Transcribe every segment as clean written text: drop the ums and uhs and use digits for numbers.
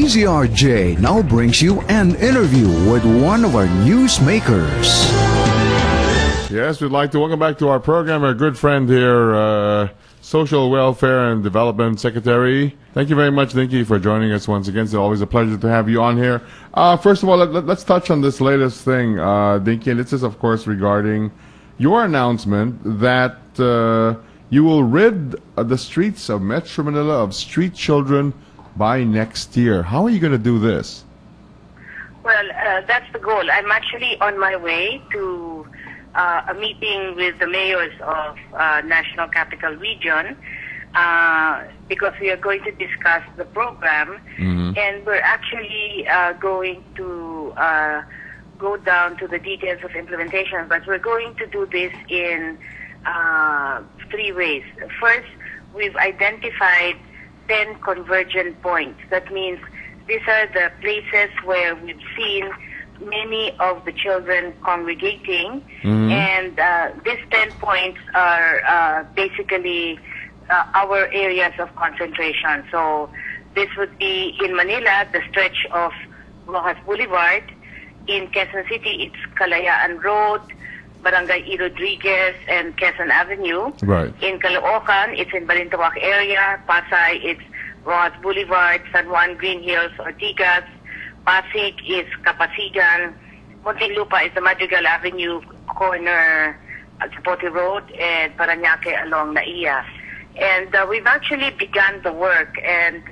DZRJ now brings you an interview with one of our newsmakers. Yes, we'd like to welcome back to our program our good friend here, Social Welfare and Development Secretary. Thank you very much, Dinky, for joining us once again. It's always a pleasure to have you on here. First of all, let's touch on this latest thing, Dinky, and this is, of course, regarding your announcement that you will rid the streets of Metro Manila of street children by next year. How are you going to do this? Well, that's the goal. I'm actually on my way to a meeting with the mayors of National Capital Region because we are going to discuss the program, and we're actually going to go down to the details of implementation, but we're going to do this in 3 ways. First, we've identified 10 convergent points. That means these are the places where we've seen many of the children congregating, and these 10 points are basically our areas of concentration. So this would be in Manila, the stretch of Rojas Boulevard. In Quezon City, it's Kalayaan Road, Barangay E. Rodriguez, and Quezon Avenue. Right. In Caloocan, it's in Balintawak area. Pasay, it's Rojas Boulevard. San Juan, Green Hills, Ortigas. Pasig is Kapasigan. Muntinlupa is the Madrigal Avenue corner, Zapote Road, and Parañaque along Naiya. And we've actually begun the work, and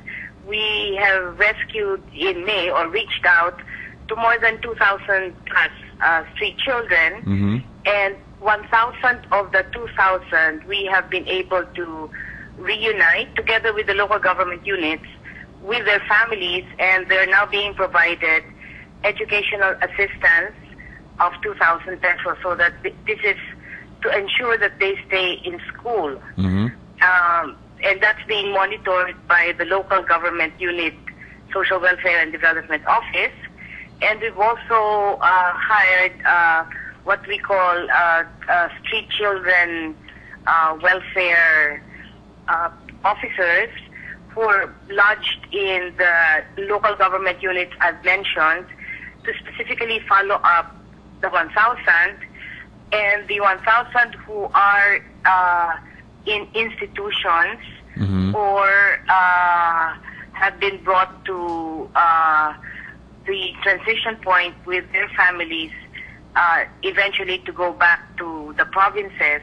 we have rescued in May or reached out to more than 2,000 plus street children, and 1,000 of the 2,000 we have been able to reunite together with the local government units with their families, and they're now being provided educational assistance of 2,000 pesos, so that this is to ensure that they stay in school. And that's being monitored by the local government unit, Social Welfare and Development Office. And we've also hired what we call street children welfare officers who are lodged in the local government units as mentioned to specifically follow up the 1,000, and the 1,000 who are in institutions or have been brought to the transition point with their families eventually to go back to the provinces.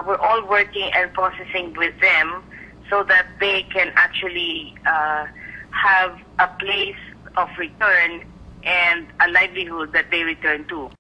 We're all working and processing with them so that they can actually have a place of return and a livelihood that they return to.